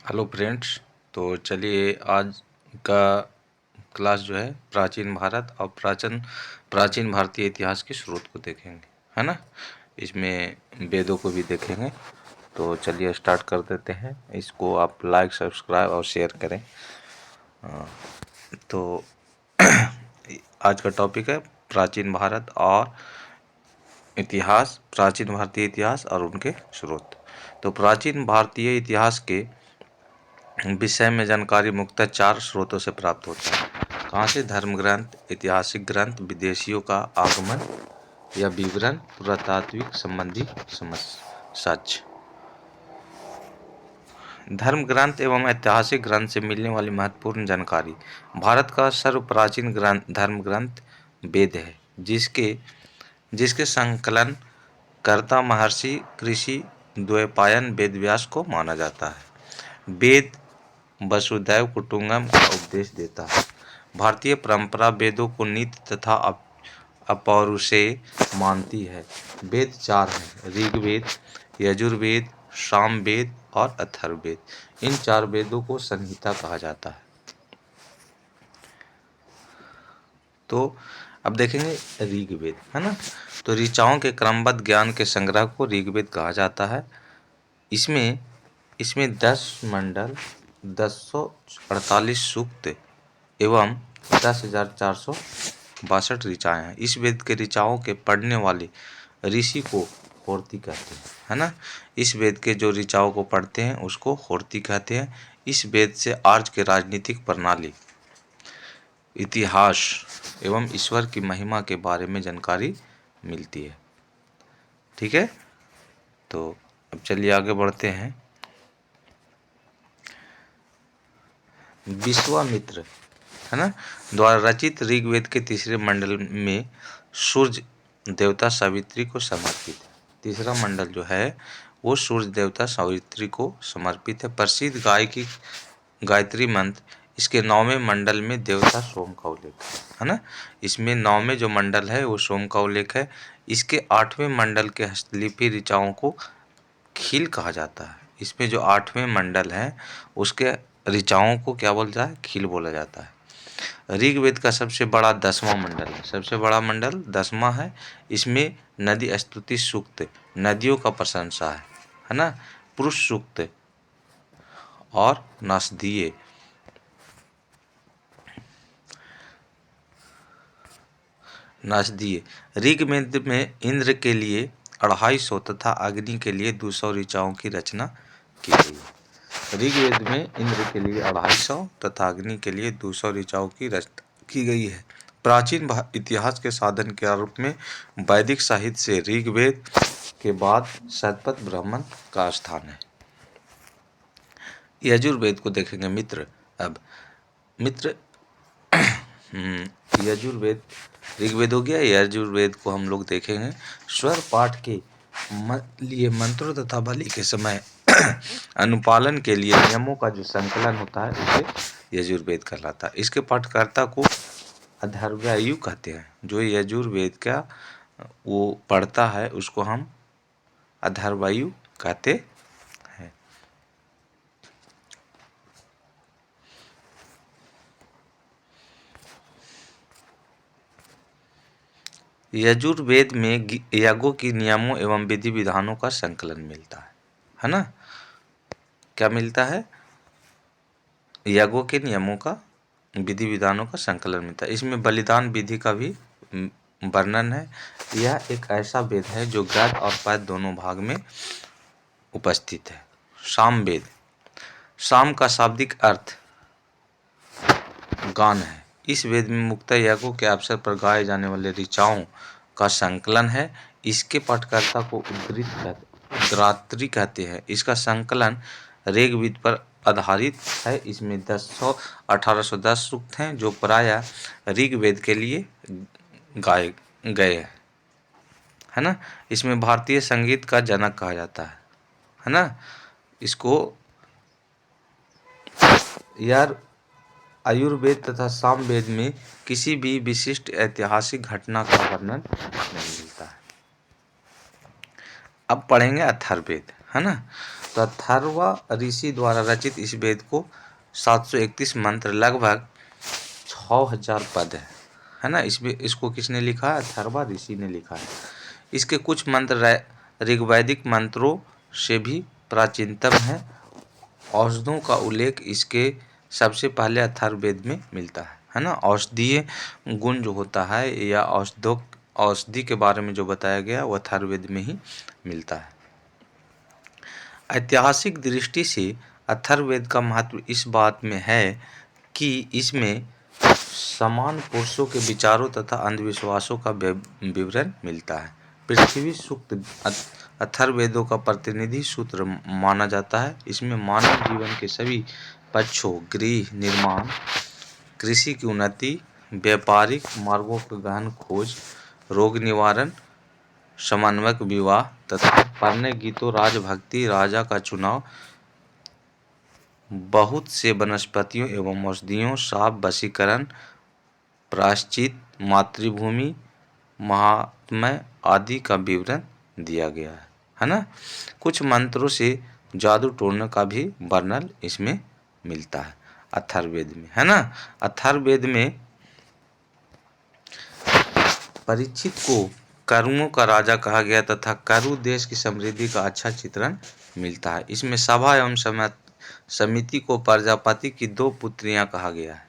Hello friends. तो चलिए आज का क्लास जो है प्राचीन भारत और प्राचीन भारतीय इतिहास की स्रोत को देखेंगे, है ना। इसमें वेदों को भी देखेंगे। तो चलिए स्टार्ट कर देते हैं। इसको आप लाइक सब्सक्राइब और शेयर करें। तो आज का टॉपिक है प्राचीन भारत और इतिहास, प्राचीन भारतीय इतिहास और उनके स्रोत। तो प्राचीन भारतीय इतिहास के विषय में जानकारी मुख्यतः 4 स्रोतों से प्राप्त होता है। कहाँ से? धर्म ग्रंथ, ऐतिहासिक ग्रंथ, विदेशियों का आगमन या विवरण, पुरातात्विक संबंधी साक्ष्य। धर्म ग्रंथ एवं ऐतिहासिक ग्रंथ से मिलने वाली महत्वपूर्ण जानकारी। भारत का सर्वप्राचीन धर्म ग्रंथ वेद है, जिसके संकलन कर्ता महर्षि ऋषि द्वैपायन वेदव्यास को माना जाता है। वेद वसुधैव कुटुंबकम का उपदेश देता है। भारतीय परंपरा वेदों को नित्य तथा अपौरुषेय मानती है। वेद 4 हैं: ऋग्वेद, यजुर्वेद, सामवेद और अथर्ववेद। इन 4 वेदों को संहिता कहा जाता है। तो अब देखेंगे ऋग्वेद, है ना। तो ऋचाओं के क्रमबद्ध ज्ञान के संग्रह को ऋग्वेद कहा जाता है। इसमें 10 मंडल, 1048 सूक्त एवं 10,462 ऋचाएँ हैं। इस वेद के ऋचाओं के पढ़ने वाले ऋषि को होर्ती कहते हैं, है ना। इस वेद के जो ऋचाओं को पढ़ते हैं उसको होर्ती कहते हैं। इस वेद से आर्य के राजनीतिक प्रणाली, इतिहास एवं ईश्वर की महिमा के बारे में जानकारी मिलती है। ठीक है। तो अब चलिए आगे बढ़ते हैं। विश्वामित्र, है ना, द्वारा रचित ऋग्वेद के तीसरे मंडल में सूर्य देवता सावित्री को समर्पित है। तीसरा मंडल जो है वो सूर्य देवता सावित्री को समर्पित है। प्रसिद्ध गायत्री मंत्र इसके 9वें मंडल में देवता सोम का उल्लेख है ना। इसमें 9वें जो मंडल है वो सोम का उल्लेख है। इसके 8वें मंडल के हस्तलिपि ऋचाओं को खील कहा जाता है। इसमें जो 8वें मंडल है उसके ऋचाओं को क्या बोला जाता है? खील बोला जाता है। ऋग्वेद का सबसे बड़ा 10वां मंडल है। सबसे बड़ा मंडल 10वां है। इसमें नदी स्तुति सूक्त, नदियों का प्रशंसा है ना। पुरुष सूक्त और नासदीय, ऋग्वेद में इंद्र के लिए 250 तथा अग्नि के लिए 200 ऋचाओं की रचना की गई है। ऋग्वेद में इंद्र के लिए 250 तथा अग्नि के लिए 200 ऋचाओं की रचना की गई है। प्राचीन इतिहास के साधन के रूप में वैदिक साहित्य से ऋग्वेद के बाद शतपथ ब्राह्मण का स्थान है। यजुर्वेद को देखेंगे मित्र। अब मित्र यजुर्वेद, ऋग्वेद हो गया, यजुर्वेद को हम लोग देखेंगे। स्वर पाठ के लिए मंत्रों तथा बलि के समय अनुपालन के लिए नियमों का जो संकलन होता है उसे यजुर्वेद कहलाता है। इसके पाठकर्ता को अथर्ववायु कहते हैं। जो यजुर्वेद का वो पढ़ता है उसको हम अथर्ववायु कहते हैं। यजुर्वेद में यज्ञों की नियमों एवं विधि विधानों का संकलन मिलता है ना। क्या मिलता है? यज्ञों के नियमों का, विधि विधानों का संकलन मिलता है। इसमें बलिदान विधि का भी वर्णन है। यह एक ऐसा वेद है जो गद्य और पद्य दोनों भाग में उपस्थित है। सामवेद, साम का शाब्दिक अर्थ गान है। इस वेद में मुख्यतः यज्ञों के अवसर पर गाए जाने वाले ऋचाओं का संकलन है। इसके पाठकर्ता को उद्गात्री कहते हैं। इसका संकलन ऋग्वेद पर आधारित है। इसमें 1810 सूक्त हैं जो प्रायः ऋग्वेद के लिए गाए गए हैं, है ना। इसमें भारतीय संगीत का जनक कहा जाता है ना। इसको यार आयुर्वेद तथा सामवेद में किसी भी विशिष्ट ऐतिहासिक घटना का वर्णन नहीं मिलता है। अब पढ़ेंगे अथर्ववेद, है ना। तो अथर्वा ऋषि द्वारा रचित इस वेद को 731 मंत्र, लगभग 6000 पद है ना। इसको किसने लिखा है? अथर्वा ऋषि ने लिखा है। इसके कुछ मंत्र ऋग्वैदिक मंत्रों से भी प्राचीनतम हैं। औषधों का उल्लेख इसके सबसे पहले अथर्ववेद में मिलता है ना। औषधीय गुण जो होता है या औषधि के बारे में जो बताया गया वो अथर्ववेद में ही मिलता है। ऐतिहासिक दृष्टि से अथर्ववेद का महत्व इस बात में है कि इसमें समान पुरुषों के विचारों तथा अंधविश्वासों का विवरण मिलता है। पृथ्वी सूक्त अथर्ववेदों का प्रतिनिधि सूत्र माना जाता है। इसमें मानव जीवन के सभी पक्षों, गृह निर्माण, कृषि की उन्नति, व्यापारिक मार्गों की गहन खोज, रोग निवारण, समन्वयक विवाह तथा पढ़ने गीतों, राजभक्ति, राजा का चुनाव, बहुत से वनस्पतियों एवं औषधियों, शाप, वशीकरण, प्रायश्चित, मातृभूमि, महात्म्य आदि का विवरण दिया गया है ना। कुछ मंत्रों से जादू टोने का भी वर्णन इसमें मिलता है अथर्ववेद में, है ना। अथर्ववेद में परीक्षित को करुओं का राजा कहा गया तथा करु देश की समृद्धि का अच्छा चित्रण मिलता है। इसमें सभा एवं समिति को प्रजापति की 2 पुत्रियां कहा गया है।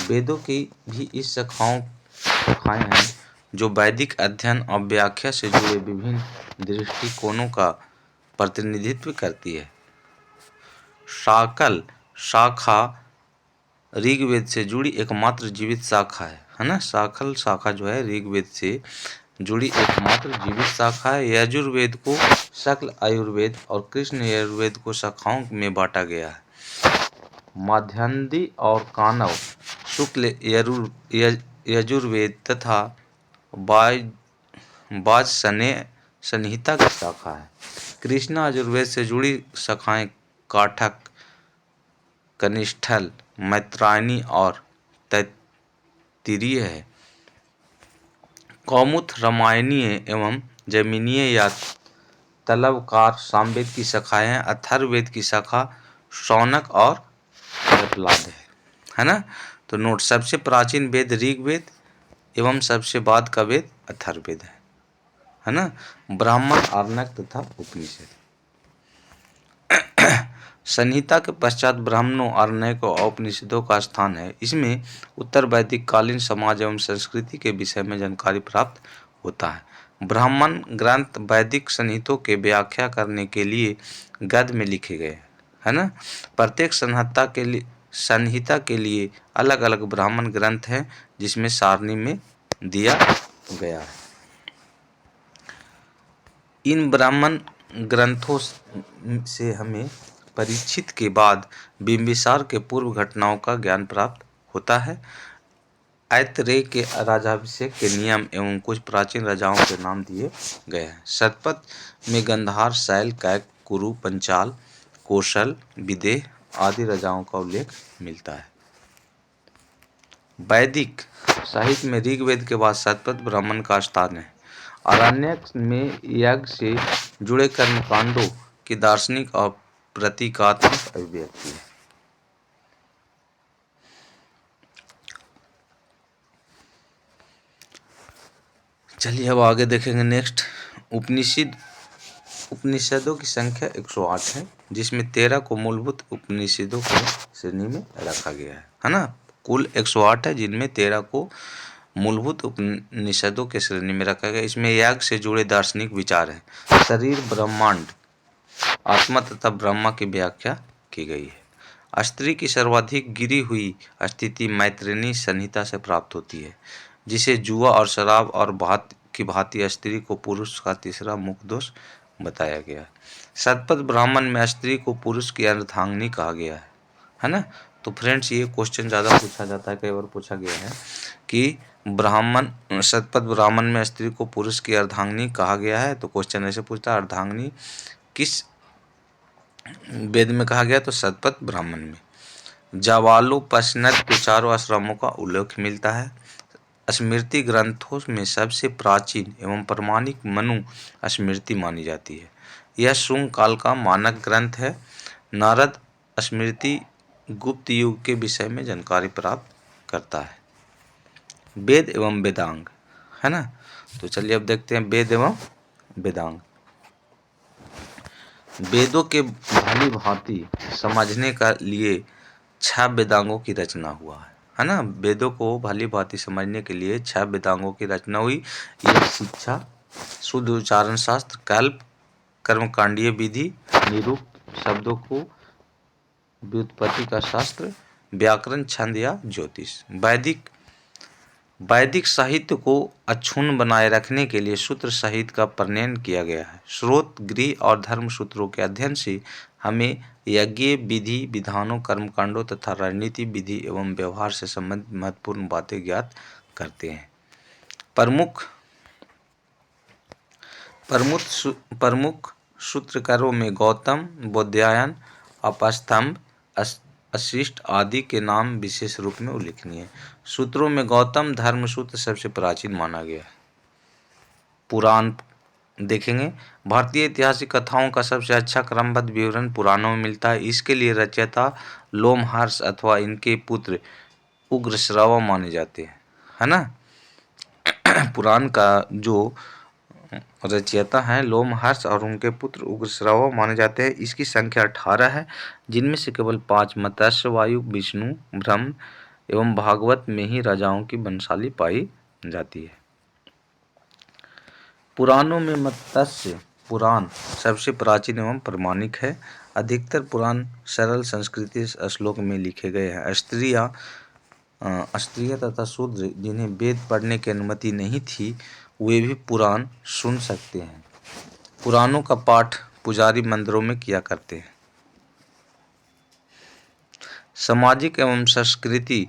वेदों की भी इस शाखाएं हैं जो वैदिक अध्ययन और व्याख्या से जुड़े विभिन्न दृष्टिकोणों का प्रतिनिधित्व करती है। शाकल शाखा ऋग्वेद से जुड़ी एकमात्र जीवित शाखा है ना। शाकल शाखा जो है ऋग्वेद से जुड़ी एकमात्र जीवित शाखा है। यजुर्वेद को शकल आयुर्वेद और कृष्ण यजुर्वेद को शाखाओं में बांटा गया है। माध्यान्ही और कानव शुक्ल यजुर्वेद तथा वाजसनेय संहिता की शाखा है। कृष्णा यजुर्वेद से जुड़ी शाखाएं काठक, कनिष्ठल, मैत्रायणी और तैत्तिरीय है। कौमुद रामायणीय एवं जैमिनीय या तलवकार सामवेद की शाखाएं हैं। अथर्ववेद की शाखा शौनक और प्रहलाद है ना। तो नोट, सबसे प्राचीन वेद ऋग्वेद एवं सबसे बाद का वेद अथर्ववेद है ना। ब्राह्मण, आरण्यक तथा उपनिषद। संहिता के पश्चात ब्राह्मणों, आरण्यकों और उपनिषदों का स्थान है। इसमें उत्तर वैदिक कालीन समाज एवं संस्कृति के विषय में जानकारी प्राप्त होता है। ब्राह्मण ग्रंथ वैदिक संहितों के व्याख्या करने के लिए गद्य में लिखे गए है ना। प्रत्येक संहिता के लिए अलग अलग ब्राह्मण ग्रंथ हैं जिसमें सारणी में दिया गया है। इन ब्राह्मण ग्रंथों से हमें परीक्षित के बाद बिंबिसार के पूर्व घटनाओं का ज्ञान प्राप्त होता है। ऐतरेय के राजाभिषेक के नियम एवं कुछ प्राचीन राजाओं के नाम दिए गए हैं। शतपथ में गंधार, शैल, कैक, कुरु, पंचाल, कौशल, विदेह आदि राजाओं का उल्लेख मिलता है। वैदिक साहित्य में ऋग्वेद के बाद शतपथ ब्राह्मण का स्थान है। आरण्यक में यज्ञ से जुड़े कर्मकांडों की दार्शनिक और प्रतीकात्मक अभिव्यक्ति है। चलिए अब आगे देखेंगे। नेक्स्ट, उपनिषदों की संख्या 108 है, जिसमें 13 को मूलभूत उपनिषदों की श्रेणी में रखा गया है ना। कुल 108 है जिनमें 13 को मूलभूत उपनिषदों के श्रेणी में रखा गया। इसमें याग से जुड़े दार्शनिक विचार है। शरीर, ब्रह्मांड, आत्मा तथा ब्रह्मा की व्याख्या की गई है। स्त्री की सर्वाधिक गिरी हुई स्थिति मैत्रेयी संहिता से प्राप्त होती है, जिसे जुआ और शराब और भांति स्त्री को पुरुष का तीसरा मुख्य दोष बताया गया है। शतपथ ब्राह्मण में स्त्री को पुरुष की अर्धांगिनी कहा गया है ना। तो फ्रेंड्स, ये क्वेश्चन ज़्यादा पूछा जाता है, कई बार पूछा गया है कि शतपथ ब्राह्मण में स्त्री को पुरुष की अर्धांगिनी कहा गया है। तो क्वेश्चन ऐसे पूछता है, अर्धांगिनी किस वेद में कहा गया? तो शतपथ ब्राह्मण में। जाबालोपनिषद के चारों आश्रमों का उल्लेख मिलता है। स्मृति ग्रंथों में सबसे प्राचीन एवं प्रामाणिक मनु स्मृति मानी जाती है। यह शुंग काल का मानक ग्रंथ है। नारद स्मृति गुप्त युग के विषय में जानकारी प्राप्त करता है। वेद एवं वेदांग, है ना। तो चलिए अब देखते हैं वेद एवं वेदांग। वेदों के भली भांति समझने का लिए 6 वेदांगों की रचना हुआ है ना। वेदों को भली भांति समझने के लिए 6 वेदांगों की रचना हुई। यह शिक्षा, शुद्ध उच्चारण शास्त्र, कल्प, कर्मकांडीय विधि, निरुक्त, शब्दों को व्युत्पत्ति का शास्त्र, व्याकरण, छंद या ज्योतिष। वैदिक साहित्य को अक्षुण्ण बनाए रखने के लिए सूत्र साहित्य का प्रणयन किया गया है। स्रोत, गृह और धर्म सूत्रों के अध्ययन से हमें यज्ञ विधि विधानों, कर्मकांडों तथा राजनीति विधि एवं व्यवहार से संबंधित महत्वपूर्ण बातें ज्ञात करते हैं। प्रमुख सूत्रकारों में गौतम, बोधायन, अपस्थम्भ, वशिष्ठ आदि के नाम विशेष रूप में उल्लेखनीय है। सूत्रों में गौतम धर्म सूत्र सबसे प्राचीन माना गया है। पुराण देखेंगे। भारतीय ऐतिहासिक कथाओं का सबसे अच्छा क्रमबद्ध विवरण पुराणों में मिलता है। इसके लिए रचयिता लोमहर्ष अथवा इनके पुत्र उग्रश्रवा माने जाते हैं, है ना। पुराण का जो रचयिता हैं लोमहर्ष और उनके पुत्र उग्रश्रवा माने जाते हैं। इसकी संख्या 18 है, जिनमें से केवल 5 मत्स्य, वायु, विष्णु, ब्रह्म एवं भागवत में ही राजाओं की वंशावली पाई जाती है। पुराणों में मत्स्य पुराण सबसे प्राचीन एवं प्रामाणिक है। अधिकतर पुराण सरल संस्कृत श्लोक में लिखे गए हैं। स्त्रियां तथा शूद्र जिन्हें वेद पढ़ने की अनुमति नहीं थी, वे भी पुराण सुन सकते हैं। पुराणों का पाठ पुजारी मंदिरों में किया करते हैं। सामाजिक एवं संस्कृति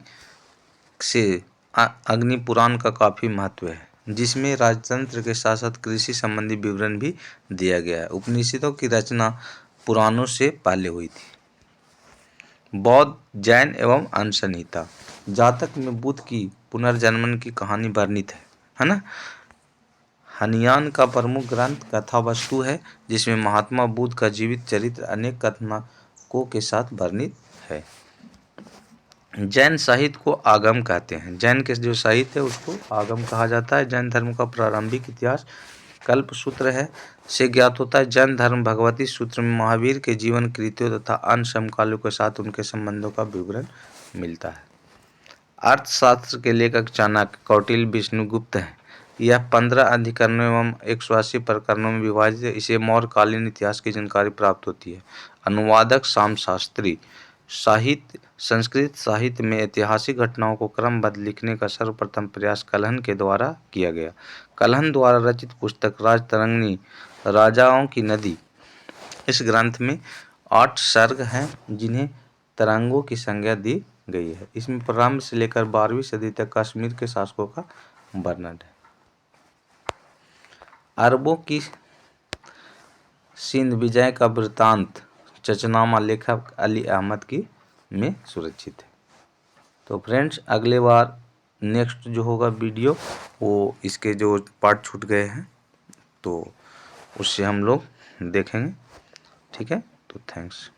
से अग्नि पुराण का काफी महत्व है, जिसमें राजतंत्र के साथ साथ कृषि संबंधी विवरण भी दिया गया है। उपनिषदों की रचना पुराणों से पहले हुई थी। बौद्ध, जैन एवं अंशसंहिता। जातक में बुद्ध की पुनर्जन्म की कहानी वर्णित है ना। हनुमान का प्रमुख ग्रंथ कथा वस्तु है, जिसमें महात्मा बुद्ध का जीवित चरित्र अनेक कथानकों के साथ वर्णित है। जैन साहित्य को आगम कहते हैं। जैन के जो साहित्य है उसको आगम कहा जाता है। जैन धर्म का प्रारंभिक इतिहास कल्प सूत्र है से ज्ञात होता है। जैन धर्म भगवती सूत्र में महावीर के जीवन कृत्यों तथा अन्य समकालिकों के साथ उनके संबंधों का विवरण मिलता है। अर्थशास्त्र के लेखक चाणक्य, कौटिल्य, विष्णुगुप्त हैं। यह 15 अधिकरणों एवं 180 प्रकरणों में विभाजित है। इसे मौर्यकालीन इतिहास की जानकारी प्राप्त होती है। अनुवादक सामशास्त्री। साहित्य संस्कृत साहित्य में ऐतिहासिक घटनाओं को क्रमबद्ध लिखने का सर्वप्रथम प्रयास कलहन के द्वारा किया गया। कलहन द्वारा रचित पुस्तक राजतरंगिणी, राजाओं की नदी। इस ग्रंथ में 8 सर्ग हैं, जिन्हें तरंगों की संज्ञा दी गई है। इसमें प्रारंभ से लेकर 12वीं सदी तक कश्मीर के शासकों का वर्णन है। अरबों की सिंध विजय का वृत्तांत चचनामा लेखक अली अहमद की में सुरक्षित है। तो फ्रेंड्स, अगले बार नेक्स्ट जो होगा वीडियो, वो इसके जो पार्ट छूट गए हैं तो उससे हम लोग देखेंगे। ठीक है, तो थैंक्स।